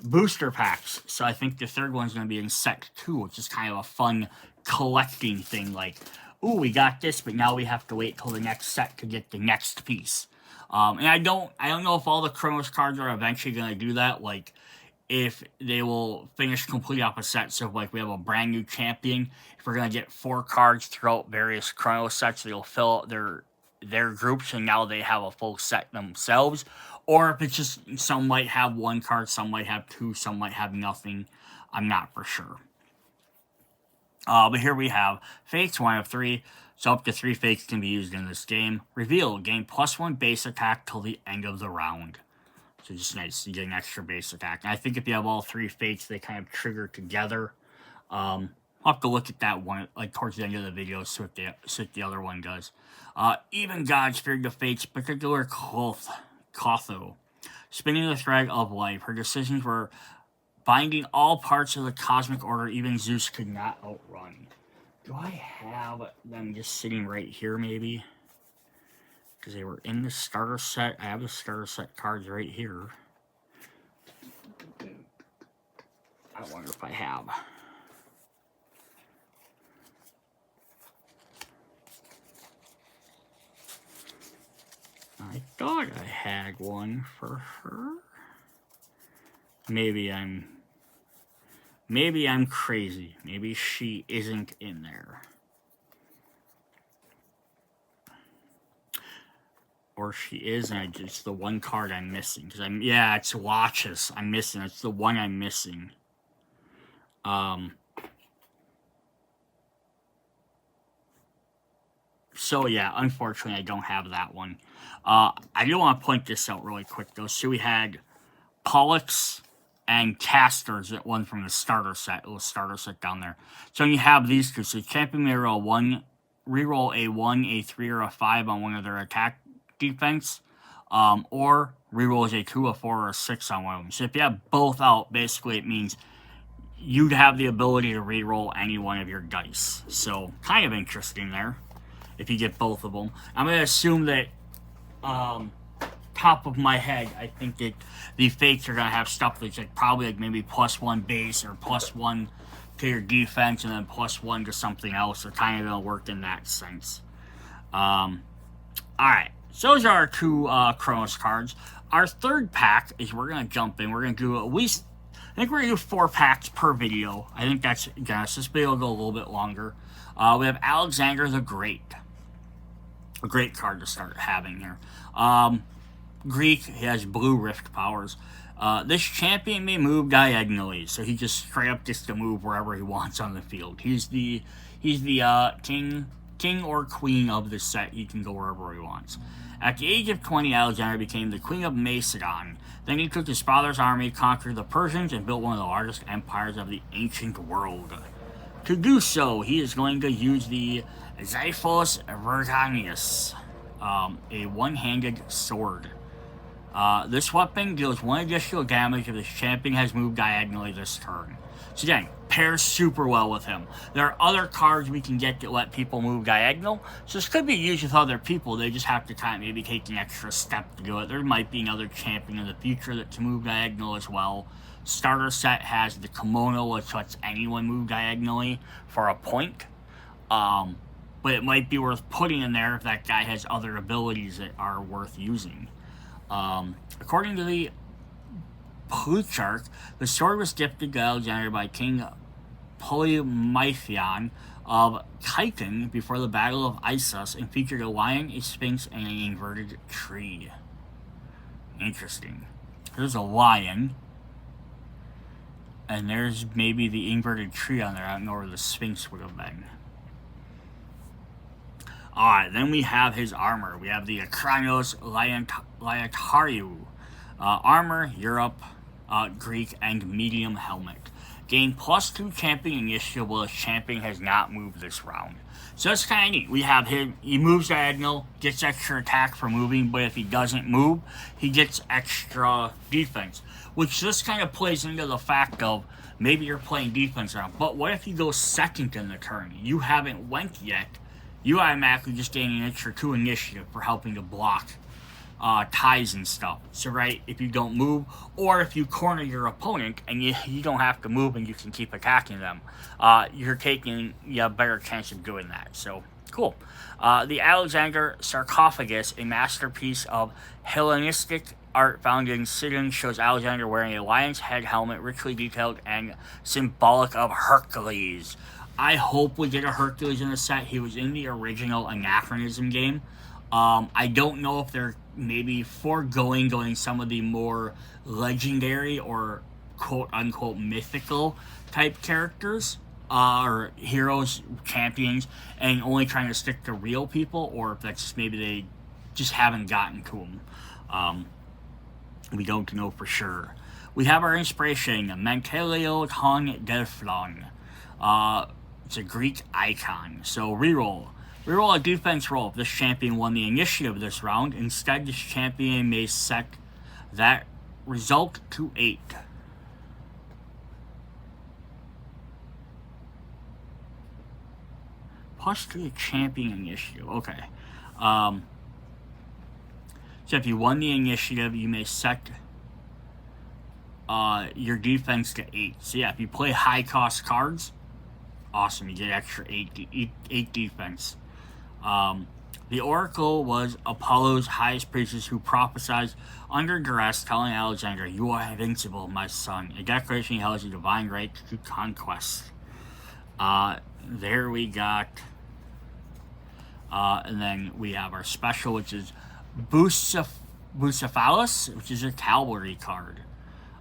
booster packs. So I think the third one's going to be in set 2, which is kind of a fun collecting thing. Like, ooh, we got this, but now we have to wait till the next set to get the next piece. And I don't know if all the Chronos cards are eventually going to do that. Like, if they will finish complete off a set. So, like, we have a brand new champion. If we're going to get 4 cards throughout various Chronos sets, they'll fill out their groups, and now they have a full set themselves. Or if it's just, some might have 1 card, some might have 2, some might have nothing. I'm not for sure. But here we have Fates, 1 of 3. So up to 3 Fates can be used in this game. Reveal, gain +1 base attack till the end of the round. So just nice, you get an extra base attack. And I think if you have all 3 Fates, they kind of trigger together. I'll have to look at that one, like, towards the end of the video, see what the other one does. Even God, Spirit of Fates, particular Clotho. Spinning the thread of life. Her decisions were binding all parts of the cosmic order even Zeus could not outrun. Do I have them just sitting right here, maybe? Because they were in the starter set. I have the starter set cards right here. I wonder if I have. I thought I had one for her. Maybe I'm crazy. Maybe she isn't in there. Or she is, and it's the one card I'm missing. Because yeah, it's Watches. I'm missing. It's the one I'm missing. So yeah, unfortunately I don't have that one. I do want to point this out really quick though. So we had Pollux and Casters that won from the starter set. Little starter set down there. So you have these two. So champion may roll reroll a 1, a 3, or a 5 on one of their attack defense. Or rerolls a 2, a 4, or a 6 on one of them. So if you have both out, basically it means you'd have the ability to reroll any one of your dice. So kind of interesting there. If you get both of them. I'm going to assume that, top of my head, I think that the Fates are going to have stuff that's like probably like maybe +1 base or +1 to your defense and then +1 to something else. They're kind of going to work in that sense. Alright, so those are our 2 Chronos cards. Our third pack is we're going to jump in. We're going to do at least, I think we're going to do 4 packs per video. I think that's, again, this video will go a little bit longer. We have Alexander the Great. A great card to start having here. Greek, he has blue rift powers. This champion may move diagonally, so he just straight up gets to move wherever he wants on the field. He's the king or queen of the set. He can go wherever he wants. At the age of 20, Alexander became the queen of Macedon. Then he took his father's army, conquered the Persians, and built one of the largest empires of the ancient world. To do so, he is going to use the Xiphos Verganius, a one-handed sword. This weapon deals 1 additional damage if the champion has moved diagonally this turn. So again, pairs super well with him. There are other cards we can get that let people move diagonal, so this could be used with other people. They just have to kind of maybe take an extra step to do it. There might be another champion in the future that can move diagonal as well. Starter set has the Kimono, which lets anyone move diagonally for a point. But it might be worth putting in there if that guy has other abilities that are worth using. According to the Plutarch, the sword was gifted to Alexander by King Polymython of Chiton before the Battle of Issus and featured a lion, a sphinx, and an inverted tree. Interesting. There's a lion. And there's maybe the inverted tree on there. I don't know where the sphinx would have been. Alright, then we have his armor. We have the Akranos Liatariu. Armor, Europe, Greek, and medium helmet. Gain +2 champion initiative while his champion has not moved this round. So that's kind of neat. We have him, he moves diagonal, gets extra attack for moving, but if he doesn't move, he gets extra defense. Which this kind of plays into the fact of, maybe you're playing defense now, but what if you go second in the turn? You haven't went yet. You automatically just gain an extra 2 initiative for helping to block ties and stuff. So, right, if you don't move, or if you corner your opponent and you don't have to move and you can keep attacking them, you have a better chance of doing that. So, cool. The Alexander sarcophagus, a masterpiece of Hellenistic art found in Sidon, shows Alexander wearing a lion's head helmet, richly detailed and symbolic of Hercules. I hope we get a Hercules in the set. He was in the original Anachronism game. I don't know if they're maybe going some of the more legendary or quote-unquote mythical type characters, or heroes, champions, and only trying to stick to real people, or if that's just maybe they just haven't gotten to them. We don't know for sure. We have our inspiration, Menteleon Delphron. It's a Greek icon. So reroll. Reroll a defense roll if this champion won the initiative this round. Instead, this champion may set that result to 8. Plus to the champion initiative. Okay. So if you won the initiative, you may set your defense to 8. So yeah, if you play high cost cards, awesome, you get extra 8 defense. The Oracle was Apollo's highest priestess who prophesied under duress, telling Alexander, "You are invincible, my son." A declaration he held as a divine right to conquest. There we got, and then we have our special, which is Bucephalus, which is a cavalry card.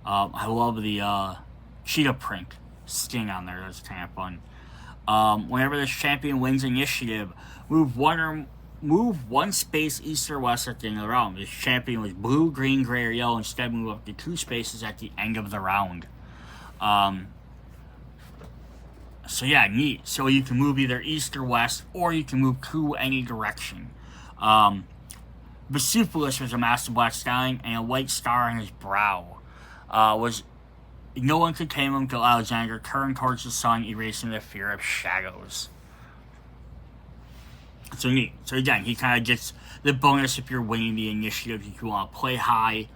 I love the cheetah print skin on there. That's kind of fun. Whenever this champion wins initiative, move one space east or west at the end of the round. This champion was blue, green, gray, or yellow. Instead, move up to 2 spaces at the end of the round. So yeah, neat. So you can move either east or west, or you can move to any direction. Bucephalus was a massive black stallion and a white star on his brow. No one could tame him until Alexander turned towards the sun, erasing the fear of shadows. So neat. So again, he kind of gets the bonus if you're winning the initiative, if you want to play high,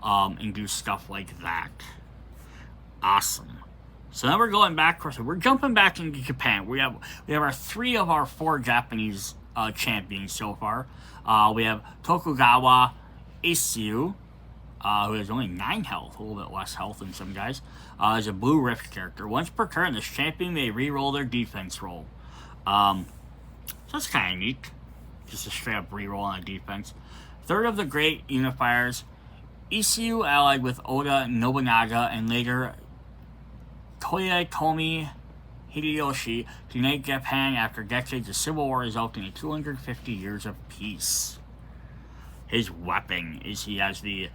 and do stuff like that. Awesome. So now we're going back. We're jumping back into Japan. We have our 3 of our 4 Japanese champions so far. We have Tokugawa Issyu, who has only 9 health, a little bit less health than some guys, is a blue rift character. Once per turn, this champion may re-roll their defense roll. So that's kind of neat. Just a straight up re-roll on a defense. Third of the great unifiers, Issyu allied with Oda Nobunaga and later Toyotomi Hideyoshi to unite Japan after decades of civil war, resulting in 250 years of peace. His weapon is he has the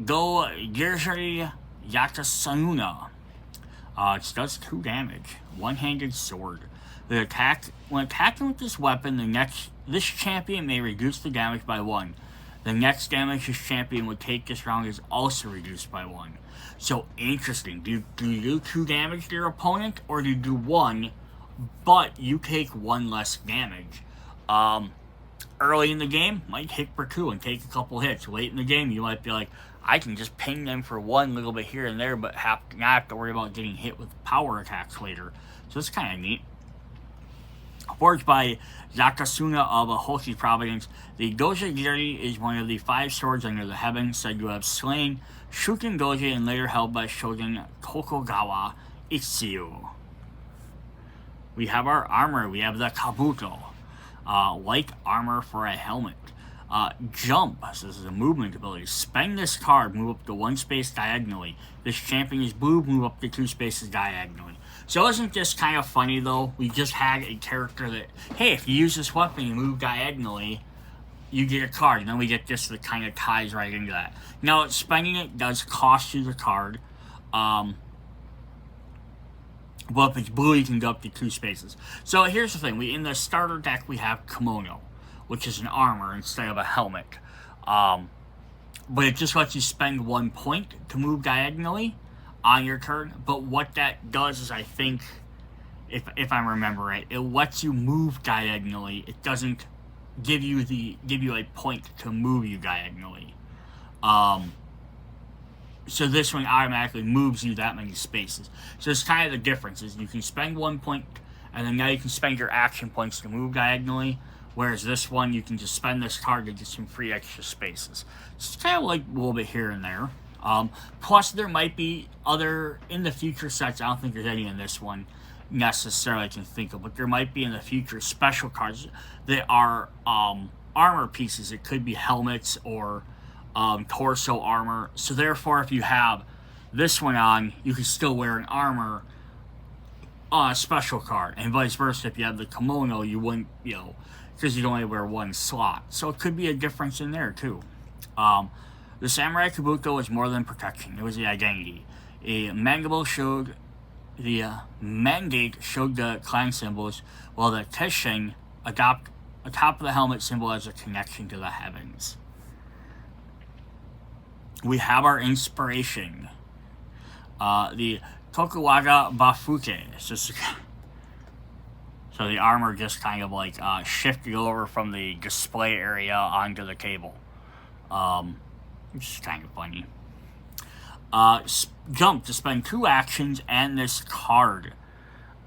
Go Girshiri Yatasuna. It does 2 damage. One-handed sword. When attacking with this weapon, this champion may reduce the damage by 1. The next damage this champion would take this round is also reduced by 1. So interesting. Do you do 2 damage to your opponent, or do you do 1, but you take 1 less damage? Early in the game, might hit for 2 and take a couple hits. Late in the game, you might be like, I can just ping them for 1 little bit here and there, but not have to worry about getting hit with power attacks later. So it's kind of neat. Forged by Yatasuna of Hoshi Providence, the Gojagiri is one of the 5 swords under the heavens said to have slain Shuken Goji and later held by Shogun Tokugawa Issyu. We have our armor. We have the Kabuto. Like armor for a helmet. Jump. So this is a movement ability. Spend this card. Move up to 1 space diagonally. This champion is blue. Move up to 2 spaces diagonally. So isn't this kind of funny, though? We just had a character that, hey, if you use this weapon and move diagonally, you get a card. And then we get this that kind of ties right into that. Now, spending it does cost you the card. But if it's blue, you can go up to 2 spaces. So here's the thing. In the starter deck, we have Kimono, which is an armor instead of a helmet. But it just lets you spend 1 point to move diagonally on your turn. But what that does is, I think, if I remember right, it lets you move diagonally. It doesn't give you a point to move you diagonally. So this one automatically moves you that many spaces. So it's kind of the difference is you can spend 1 point, and then now you can spend your action points to move diagonally. Whereas this one, you can just spend this card to get some free extra spaces. So it's kind of like a little bit here and there. Plus, there might be other, in the future sets, I don't think there's any in this one necessarily I can think of, but there might be in the future special cards that are armor pieces. It could be helmets or torso armor. So therefore, if you have this one on, you can still wear an armor on a special card. And vice versa, if you have the kimono, you wouldn't, because you'd only wear one slot. So it could be a difference in there, too. The Samurai Kabuto was more than protection. It was the identity. A mandate showed the clan symbols, while the Teshin atop of the helmet symbolized a connection to the heavens. We have our inspiration. The Tokugawa Bafuke. So the armor just kind of like shifted over from the display area onto the table. Which is kind of funny. Jump to spend 2 actions and this card.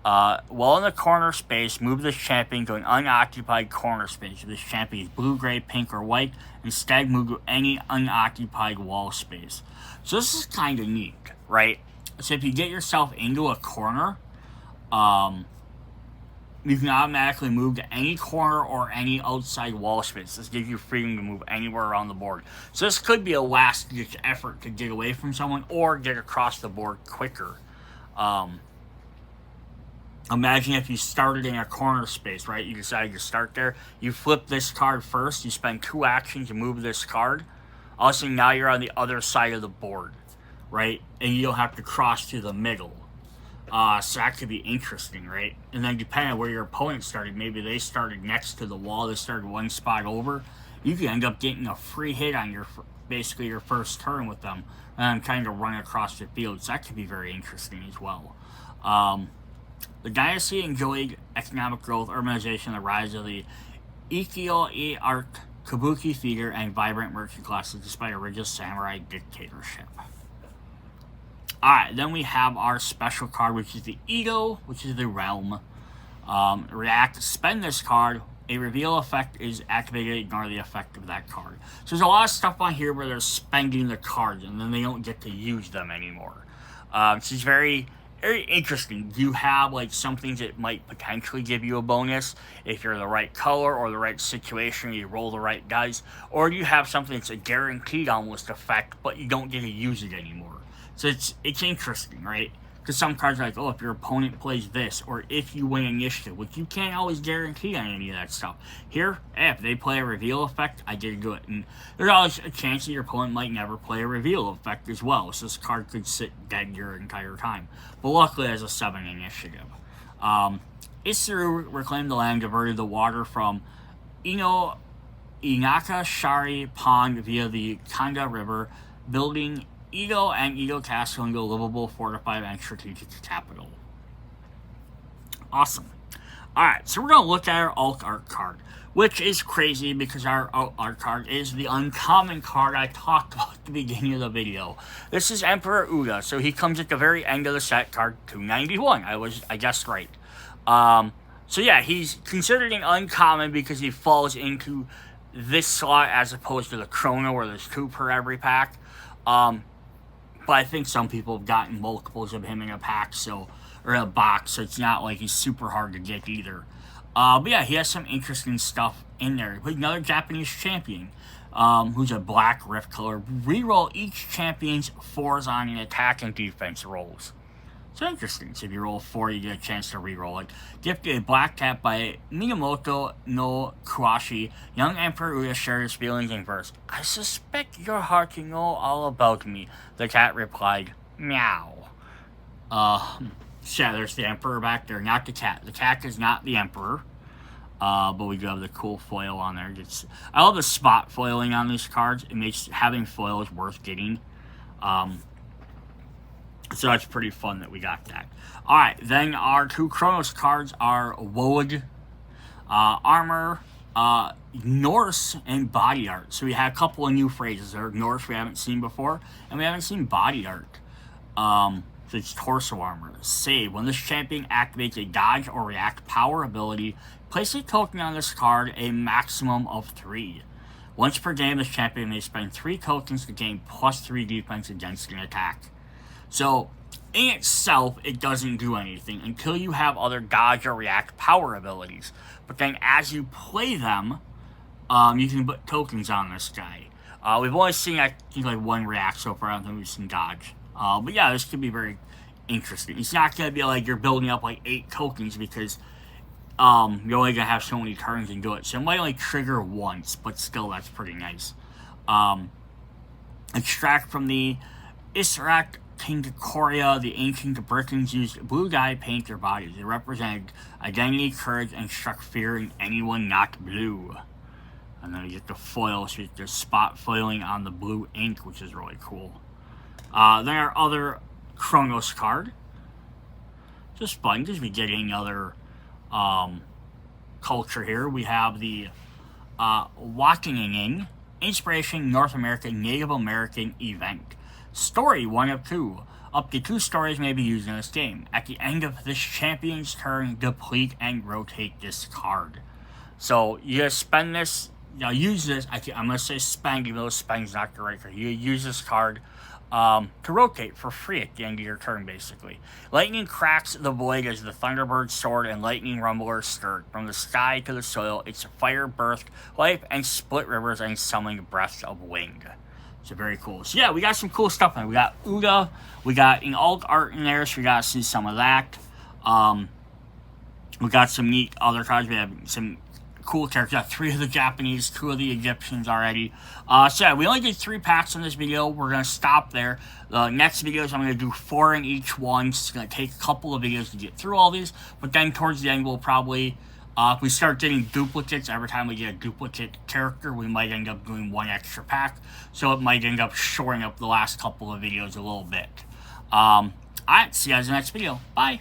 While in the corner space, move this champion to an unoccupied corner space. If this champion is blue, gray, pink, or white, instead move to any unoccupied wall space. So this is kind of neat, right? So if you get yourself into a corner, you can automatically move to any corner or any outside wall space. This gives you freedom to move anywhere around the board. So this could be a last-ditch effort to get away from someone or get across the board quicker. Imagine if you started in a corner space, right? You decided to start there. You flip this card first. You spend 2 actions to move this card. Also, now you're on the other side of the board, right? And you don't have to cross to the middle. So that could be interesting, right? And then depending on where your opponent started, maybe they started next to the wall, they started 1 spot over, you could end up getting a free hit on basically your first turn with them, and kind of run across the field. So that could be very interesting as well. The dynasty enjoyed economic growth, urbanization, the rise of the Ikkyo art, kabuki theater, and vibrant merchant classes despite a rigid samurai dictatorship. Alright, then we have our special card, which is the Edo, which is the realm. React, spend this card. A reveal effect is activated, ignore the effect of that card. So there's a lot of stuff on here where they're spending the cards, and then they don't get to use them anymore. This is very, very interesting. You have, like, some things that might potentially give you a bonus if you're the right color or the right situation, you roll the right dice. Or you have something that's a guaranteed almost effect, but you don't get to use it anymore. So it's interesting, right? Because some cards are like, oh, if your opponent plays this, or if you win initiative, which you can't always guarantee on any of that stuff. Here, if they play a reveal effect, I get to do it. And there's always a chance that your opponent might never play a reveal effect as well. So this card could sit dead your entire time. But luckily, it has a 7 initiative. Isuru reclaimed the land, diverted the water from Inaka Shari Pond via the Kanda River, building Edo and Edo Castle into a livable, fortified, and strategic capital. Awesome. Alright, so we're going to look at our alt art card, which is crazy because our alt art card is the uncommon card I talked about at the beginning of the video. This is Emperor Uda, so he comes at the very end of the set, card 291. I guessed right. So yeah, he's considered an uncommon because he falls into this slot as opposed to the Chrono where there's 2 per every pack. But I think some people have gotten multiples of him in a pack, or in a box, so it's not like he's super hard to get either. But yeah, he has some interesting stuff in there. But another Japanese champion, who's a black rift color. Reroll each champion's 4s on an attack and defense rolls. So interesting. So if you roll 4, you get a chance to reroll it. Gifted a black cat by Minamoto no Kuashi. Young Emperor Uda shared his feelings in verse. I suspect your heart to know all about me. The cat replied, meow. Yeah, there's the Emperor back there, not the cat. The cat is not the Emperor. But we do have the cool foil on there. I love the spot foiling on these cards. It makes having foils worth getting. So that's pretty fun that we got that. Alright, then our 2 Chronos cards are Woad, Armor, Norse and body art. So we had a couple of new phrases there. Norse we haven't seen before, and we haven't seen body art. So it's torso armor. Save. When this champion activates a dodge or react power ability, place a token on this card a maximum of 3. Once per game, this champion may spend 3 tokens to gain +3 defense against an attack. So, in itself, it doesn't do anything until you have other dodge or react power abilities. But then as you play them, you can put tokens on this guy. We've only seen, I think, like 1 react so far. I don't think we've seen dodge. But yeah, this could be very interesting. It's not going to be like you're building up like 8 tokens because you're only going to have so many turns and do it. So it might only trigger once, but still that's pretty nice. Extract from the Isaac King Korea, the ancient Britons used blue dye to paint their bodies. They represented identity, courage, and struck fear in anyone not blue. And then you get the foil, so you get the spot foiling on the blue ink, which is really cool. Then our other Chronos card. Just fun, because we get another culture here. We have the Wakining Inspiration North American Native American event. Story 1 of 2. Up to 2 stories may be used in this game. At the end of this champion's turn, deplete and rotate this card. So you just spend this, use this. I'm going to say spend, even though spend's not the right card. You use this card to rotate for free at the end of your turn, basically. Lightning cracks the void as the Thunderbird sword and lightning rumbler stirred. From the sky to the soil, its fire birthed life and split rivers and summoned breaths of wind. So very cool. So yeah, we got some cool stuff in there. We got Uda, we got an alt art in there, so we got to see some of that. We got some neat other cards. We have some cool characters. We got 3 of the Japanese, 2 of the Egyptians already. So yeah, we only did 3 packs in this video. We're going to stop there. The next videos, I'm going to do 4 in each one. It's going to take a couple of videos to get through all these. But then towards the end, we'll probably... if we start getting duplicates, every time we get a duplicate character, we might end up doing 1 extra pack. So it might end up shoring up the last couple of videos a little bit. Alright, see you guys in the next video. Bye!